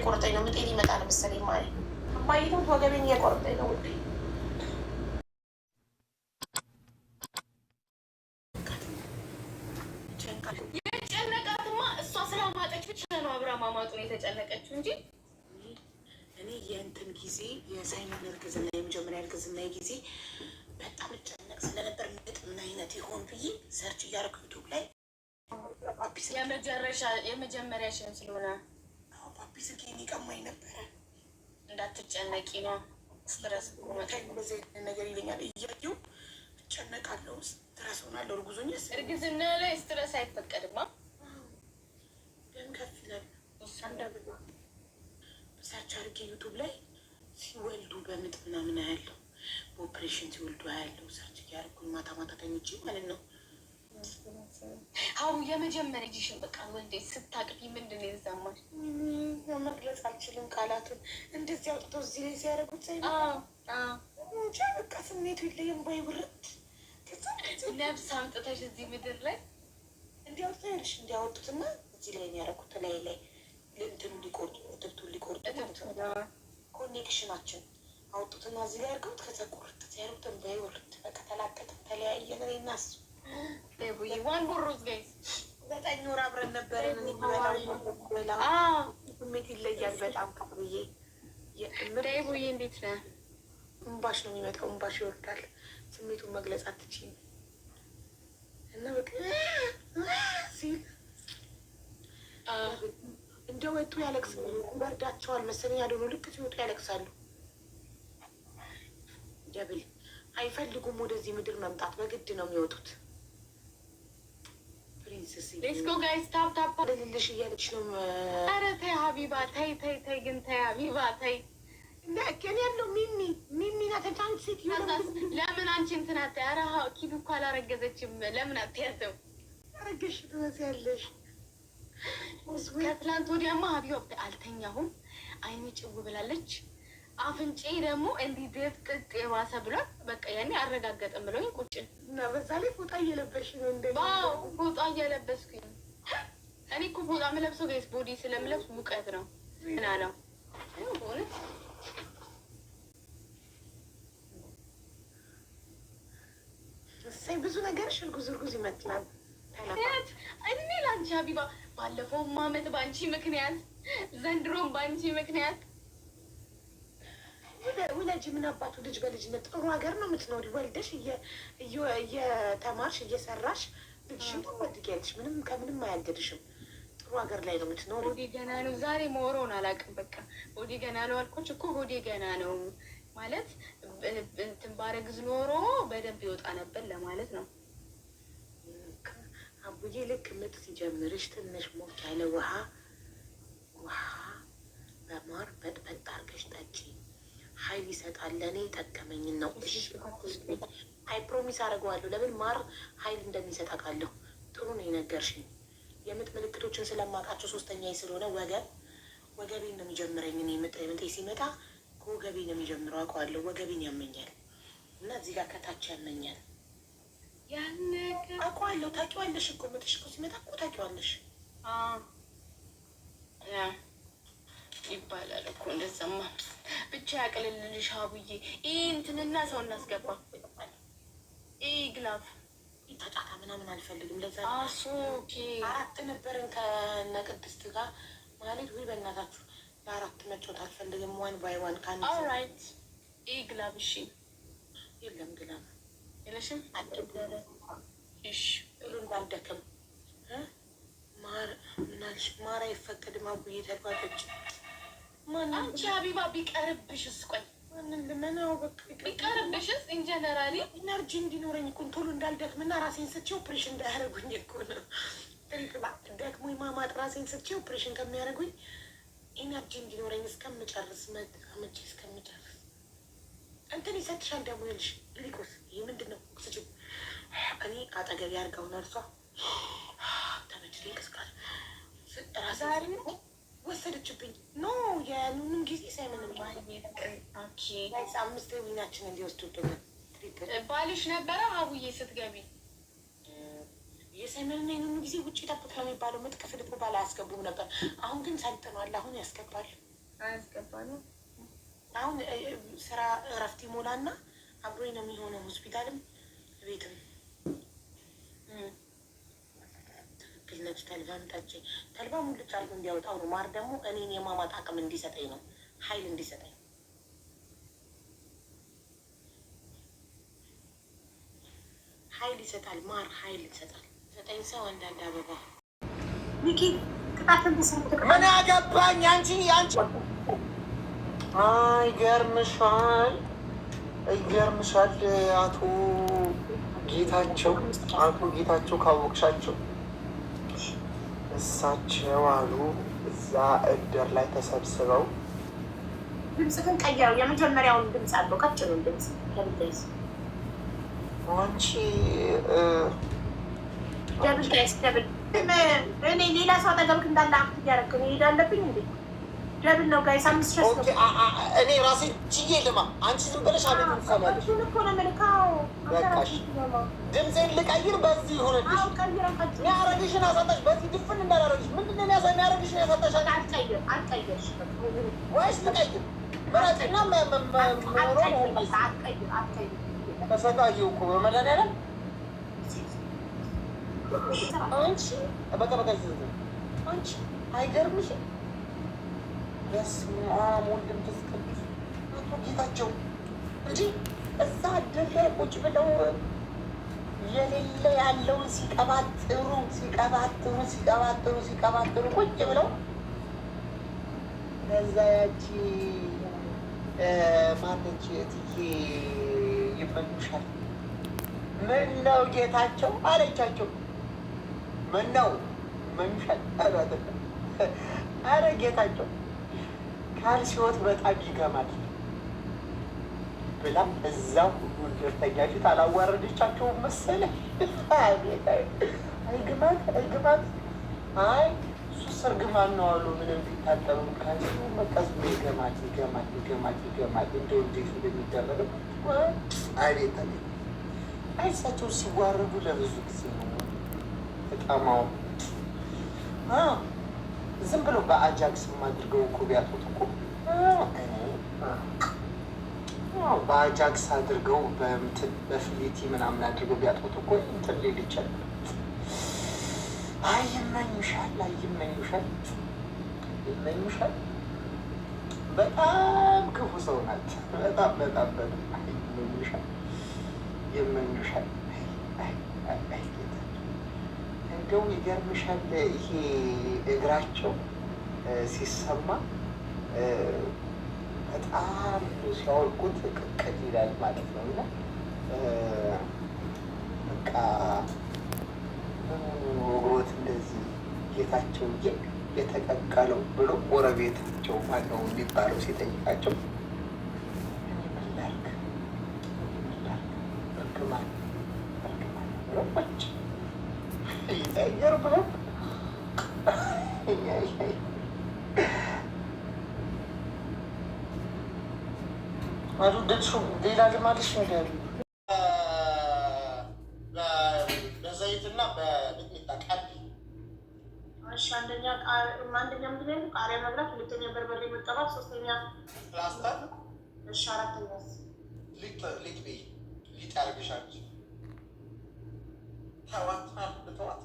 እየቆረጠኝ ነው። ምጤን ይመጣል መሰለኝ ማለት አባይቶት ወገቤን እየቆረጠኝ ነው ውዴ። የጨነቃትማ እሷ ስላማጠች ብቻ ነው። አብራ ማማጡን የተጨነቀችው እንጂ እኔ የእንትን ጊዜ የሳይመን እርግዝና የመጀመሪያ እርግዝና ጊዜ በጣም እጨነቅ ስለነበር ምጥ ምን አይነት ይሆን ብዬ ሰርች እያደረኩ ዩቱብ ላይ የመጀመሪያ ሽን ስለሆነ ፓፒ ስልኬን ይቀማኝ ነበረ። እንዳትጨነቂ ነው። ስትረስ በዚህ ነገር ይለኛል እያየሁ እጨነቃለሁ። ስትረስ ሆናለሁ። እርግዝና ላይ ስትረስ አይፈቀድማ። ደም ከፍ ይላል። ሰርች አድርጌ ዩቱብ ላይ ሲወልዱ በምጥ ምናምን አያለሁ፣ በኦፕሬሽን ሲወልዱ አያለሁ። ሰርች እያደረኩኝ ማታ ማታ ተኝቼ ማለት ነው። አሁ የመጀመሪያ ጊዜሽን በቃ ወልዴ ስታቅፊ ምንድን ነው የተሰማሽ? መግለጽ አልችልም። ቃላቱን እንደዚህ አውጥቶ እዚህ ላይ ሲያደርጉት እንጃ በቃ ስሜቱ ይለየም። ባይ ውርት ነብስ አምጥተሽ እዚህ ምድር ላይ እንዲያወጡ ያልሽ እንዲያወጡትና እዚህ ላይ ያደረጉት ላይ እንትኑ ሊቆርጡ ትብቱን ሊቆርጡ ኮኔክሽናችን አውጡትና እዚህ ላይ አድርገውት ከዛ ቁርጥ ሲያደርጉት ባይ ውርት በቃ ተላቀጠ። ተለያየ ነው እናስ ዋን ቦሮዝ ጋይስ 9 ወር አብረን ነበረን። ስሜት ይለያል በጣም ከብዬ ቡዬ እንዴት ነህ? እምባሽ ነው የሚመጣው፣ እምባሽ ይወርዳል። ስሜቱን መግለጽ አትችይም እና በቃ ሲል እንደ ወጡ ያለቅስ በርዳቸዋል መሰለኝ ያልሆኑ ልክ ሲወጡ ያለቅሳሉ። ደብል አይፈልጉም ወደዚህ ምድር መምጣት፣ በግድ ነው የሚወጡት። ሌትስ ጎ ጋይስ ታፕ ታፕ ልልሽ እያለች ነው። ኧረ ተይ ሀቢባ ተይ ተይ ተይ ግን ተይ ሀቢባ ተይ። ግን ያለው ሚሚ ናት አንቺ ሴትዮ። ለምን አንቺ እንትን አትይ? ኧረ ኪዱ እኮ አላረገዘችም። ለምን አትያዘው? ያረገሽ ትመስያለሽ። ከትላንት ወዲያማ ሀቢባ አልተኛሁም። አይኔ ጭው ብላለች። አፍንጬ ደግሞ እንዲህ ድቅቅ የባሰ ብሏል። በቃ ያኔ አረጋገጥም ብለውኝ ቁጭ እና በዛ ላይ ፎጣ እየለበሽ ነው እንደ ፎጣ እየለበስኩኝ። እኔ እኮ ፎጣ የምለብሰው ጋይስ ቦዲ ስለምለብስ ሙቀት ነው እና ነው ሆነ እሰይ ብዙ ነገር እርጉዝ ይመስላል። እኔ ላንቺ ሀቢባ ባለፈውም አመት በአንቺ ምክንያት ዘንድሮም በአንቺ ምክንያት ውለጅ ምን አባቱ ልጅ በልጅነት ጥሩ ሀገር ነው የምትኖሪ። ወልደሽ እየተማርሽ እየሰራሽ ልጅሽን ትወድጊያለሽ። ምንም ከምንም አያገድሽም። ጥሩ ሀገር ላይ ነው የምትኖሪ። ሆዴ ገና ነው። ዛሬ መወረውን አላውቅም። በቃ ሆዴ ገና ነው አልኮች እኮ ሆዴ ገና ነው ማለት እንትን ባረግዝ ኖሮ በደንብ ይወጣ ነበር ለማለት ነው። አቡዬ ልክ ምጥ ሲጀምርሽ ትንሽ ሞቅ ያለ ውሃ በማር በጥበጥ አድርገሽ ጠጪ። ሀይል ይሰጣል። ለእኔ ጠቀመኝን ነው። እሺ አይ ፕሮሚስ አደርገዋለሁ። ለምን ማር ሀይል እንደሚሰጥ አውቃለሁ። ጥሩ ነው የነገርሽኝ። የምጥ ምልክቶችን ስለማውቃቸው 3ኛ ስለሆነ ወገቤን ነው የሚጀምረኝ። እኔ ምጤ ሲመጣ ከወገቤ ነው የሚጀምረው አውቀዋለሁ። ወገቤን ያመኛል እና እዚህ ጋር ከታች ያመኛል። አውቀዋለሁ። ታውቂዋለሽ እኮ ምጥሽ እኮ ሲመጣ እኮ ታውቂዋለሽ ይባላል እኮ እንደዛማ። ብቻ ያቅልልልሽ አቡዬ። ይህ እንትንና ሰው እናስገባ። ይህ ግላፍ ጫጫታ ምናምን አልፈልግም። ለዛ 4 ነበርን ከነቅድስት ጋር ማለት ወይ በእናታችሁ ለ4 መጫወት አልፈልግም። ዋን ባይ ዋን ካን ኦልራይት። ይህ ግላፍ እሺ። የለም ግላፍ የለሽም? እሺ ሁሉ እንዳልደክም ማር አይፈቀድም። አቡዬ ተልባቶች አንቺ ሀቢባ ቢቀርብሽስ? ቆይ ማንን ልመናው? በቃ ቢቀርብሽስ? ኢንጀነራሊ ኢነርጂ እንዲኖረኝ እኮ ቶሎ እንዳልደክምና ራሴን ስቼ ኦፕሬሽን እንዳያደርጉኝ እኮ ነው። ደክሞ ማማጥ ራሴን ስቼ ኦፕሬሽን ከሚያደርጉኝ ኢነርጂ እንዲኖረኝ እስከምጨርስ መቼ እስከምጨርስ እንትን ይሰጥሻል። ደግሞ ይልሽ ግሊኮስ ይህ ምንድን ነው? ስጭው እኔ አጠገቢ ያርገው ነርሷ ተመችቶ እንቅስቃሴ ራሴ ወሰደችብኝ። ኖ የኑንም ጊዜ ሳይምንም 5 ዊናችን እንዲወስዱብን ባልሽ ነበረ አቡዬ ስትገቢ የሳይመንና የኑኑ ጊዜ ውጭ ጠብቅ ነው የሚባለው። ምጥ ክፍል እኮ ባል አያስገቡም ነበር። አሁን ግን ሰልጥኗል። አሁን ያስገባል። አያስገባ ነው። አሁን ስራ እረፍት ይሞላና አብሮኝ ነው የሚሆነው ሆስፒታልም ቤትም። ትክክል ነች። ተልባም ጠጪ። ተልባ ሙልጭ አድርጎ እንዲያወጣው ነው። ማር ደግሞ እኔን የማማጥ አቅም እንዲሰጠኝ ነው፣ ኃይል እንዲሰጠኝ። ኃይል ይሰጣል ማር፣ ኃይል ይሰጣል። 9 ሰው አንዳንድ አበባ ሚኪ ቅጣትን ምን ያገባኝ አንቺ ይገርምሻል፣ ይገርምሻል። አቶ ጌታቸው ካወቅሻቸው እሳቸው አሉ እዛ እድር ላይ ተሰብስበው ድምፅ ግን ቀየረው። የመጀመሪያውን ድምፅ አለው ቀጭኑን ድምፅ ለምትይዝ አንቺ ደብል እኔ ሌላ ሰው አጠገብክ እንዳለ አክት እያደረክ ነው። ሄድ አለብኝ እንዴ? ደብል ነው ጋይስ። 5 እኔ ራሴ ችዬ ልማ። አንቺ ዝም ብለሽ አቤት ትሰማለሽ እኮ ነው የምልካው። በቃሽ ድምፄን ልቀይር። በዚህ ሆነልሽ ያረግሽን አሳጣሽ። በዚህ ድፍን እንዳላረግሽ ምንድን ነው የሚያረግሽን ያሳጣሽ? አልቀይርሽ ወይስ ልቀይር? ምረጭና ተሰቃየሁ እኮ በመድኃኒዓለም አንቺ በቃ አንቺ አይገርምሽም? በስመ አብ ወወልድ ወመንፈስ ቅዱስ አቶ ጌታቸው እንጂ እዛ እድር ላይ ቁጭ ብለው የሌለ ያለውን ሲቀባጥሩ ቁጭ ብለው ከዛ ያቺ ማነች እትዬ ይመኙሻል። ምን ነው ጌታቸው አለቻቸው። ምን ነው ይመኙሻል? አረ ጌታቸው ካልሲዎት በጣም ይገማል ብላ እዛ ሁሉ እድርተኛ ፊት አላዋረደቻቸውም መሰለኝ። አይግማት አይ እሱስ እርግማን ነው አሉ። ምንም ቢታጠብም ካልሲው መቀዝሙ ይገማል። እንደው እንዴት እንደሚደረግም አቤት እሳቸው ሲዋረዱ ለብዙ ጊዜ ነው። በጣም ዝም ብሎ በአጃክስ አድርገው እኮ ቢያጡት እኮ በአጃክስ አድርገው በእንትን በፍሊቲ ምናምን አድርገው ቢያጡት እኮ እንትን ሊል ይቻላል። ይመኙሻል። በጣም ክፉ ሰው ናት። በጣም ይመኙሻል። እንደው ይገርምሻል። ይሄ እግራቸው ሲሰማ በጣም ሲያወልቁት ቅቅል ይላል ማለት ነው። እና በቃ እግሮት እንደዚህ ጌታቸው የተቀቀለው ብሎ ጎረቤታቸው ማነው የሚባለው ሲጠይቃቸው እርግማን ረች ይጠየር ብሎ አሉ ደሱ ሌላ ልማልሽ ነገር በዘይትና በሚጥሚጣ ቀቢ። እሺ አንደኛ ምንድን ነው ቃሪያ መብላት፣ ሁለተኛ በርበሬ መቀባት፣ ሶስተኛ ፕላስተር። እሺ አራተኛ ሊጥ ያርግሻል። ተዋት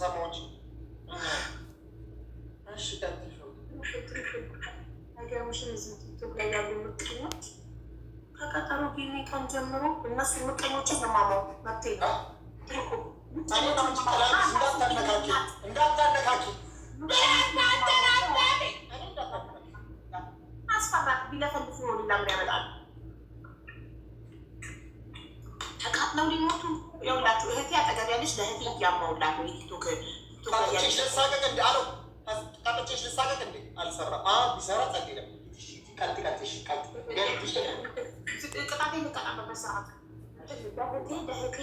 ሰሞች እሺ ነገርሽን እዚህ ቲክቶክ ላይ ያሉ ምቀኞች ከቀጠሮ ጊዜ ቀን ጀምሮ እነሱ ምቀኞችን ለማማው መብቴ ነው። አስፈራት ቢለፈልፍ ሆን ለምን ያመጣሉ? ተቃጥለው ሊሞቱ የውላችሁ እህቴ አጠገብ ያለች ለእህቴ እያማውላት ነው። ቲክቶክ ልሳቀቅ እንዲ አለው ቀጥቼሽ ልሳቀቅ እንዲ አልሰራም። ቢሰራ ጸድ ለም ቅጣቴ ልቀጣበት ሰዓት ለእህቴ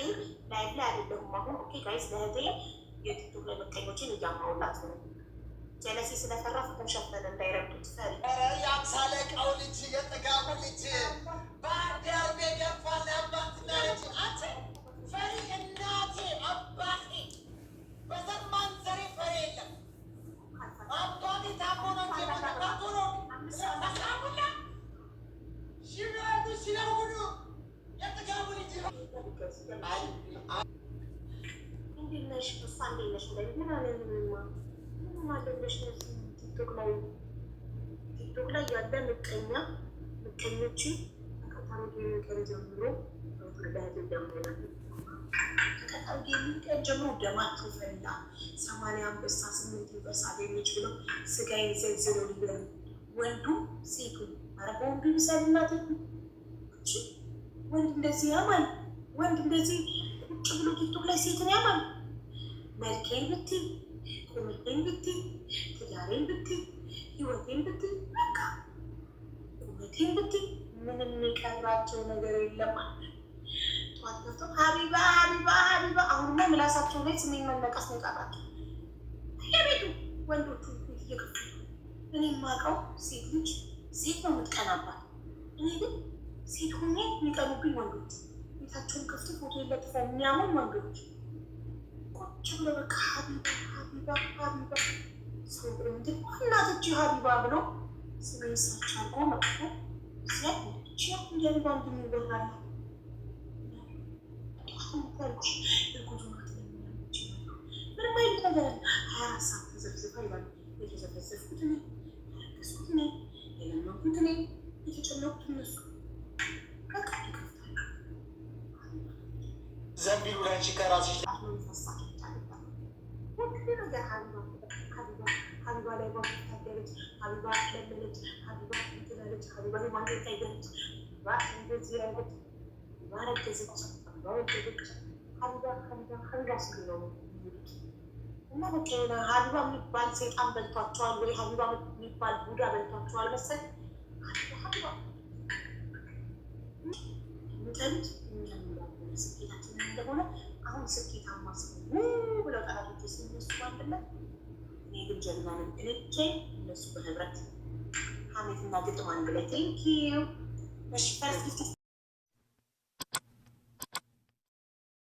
ላይፍ ላይ አይደለሁም አሁን። ኦኬ ጋይስ ለእህቴ የቲክቶክ ላይ ምቀኞችን እያማውላት ነው። ጀለሲ ስለፈራ ፍቅም ሸፈን እንዳይረዱት ፈሪ የአምሳለቃው ልጅ የጥጋቡ ልጅ በአዳርቤ ገፋ አባትና ልጅ አንተ ፈሪ እናቴ አባቴ በዘማን ዘሬ ፈሪ የለም። ምን አለኝማ ምን አለብሽ? ቲክቶክ ላይ ያለ ምቀኞች ከቀጠሮ ቀን ጀምሮ ከቀጠሮ ቀን ጀምሮ ደማቸው ፈላ 80 አንበሳ 8 አንበሳ አገኘች ብለው ስጋዬን ዘልዝለው ሊበሉ ወንዱ ሴቱ አረበ ወንዱ ይብሳልናት ወንድ እንደዚህ ያማል። ወንድ እንደዚህ ቁጭ ብሎ ቲክቶክ ላይ ሴትን ያማል። መልኬን ብትይ ቁመቴን ብትይ ትዳሬን ብትይ ህይወቴን ብትይ በቃ ቁመቴን ብትይ ምንም የቀራቸው ነገር የለም። ጠዋት ገብተው ሀቢባ ሀቢባ ሀቢባ አሁንማ ምላሳቸው ላይ ስሜን መነቀስ ነው የቀራቸው። የቤቱ ወንዶቹ ቤት እየከፈቱ እኔ የማውቀው ሴት ልጅ ሴት ነው የምትቀናባት። እኔ ግን ሴት ሆኜ የሚቀኑብኝ ወንዶች ቤታቸውን ከፍቶ ፎቶ የለጥፈው የሚያምን ወንዶች ቁጭ ብሎ በቃ ሀቢባ ሀቢባ ሀቢባ ሰው እንግዲህ እናትች ሀቢባ ብሎ ስሜን ሰርች አድርጎ መጥቶ ሲያች እንዲያቢባ እንደሚበላለ እርጉዙ ናት ለሚያች ምንም አይነት ነገር 24 ሰዓት ተዘብዝፋ ይባል የተዘበዘፍኩት እኔ ያለቀስኩት እኔ የለመንኩት እኔ የተጨነቁት እነሱ በቃ ይከፍታሉ። ዘንቢሉ ላንቺ ከራስሽ ፈሳቸው ይታልባል ሁሉ ነገር ሀቢባ ላይ ባታደረች ሀቢባ ለመለች ሀቢባ ትላለች ሀቢባ ላይ ማንገት አይገለች ሀቢባ እንደዚህ ያለች ሀቢባ ረገዘች ሀቢባ ወደደች ሀቢባ ስሉ ነው እና በቃ ሀቢባ የሚባል ሴጣን በልቷቸዋል ወይ ሀቢባ የሚባል ቡዳ በልቷቸዋል መሰል ሀቢባ ምተሉት እኛ ስኬታችን እንደሆነ አሁን ስኬታማ ሲሆኑ ብለው ጠላቶች ሲነሱ አንድነት እኔ ግን ጀግና ነኝ እኔ እነሱ በህብረት ሀሜትና ግጥም አንድ ላይ ቴንኪዩ። እሺ ፈረስ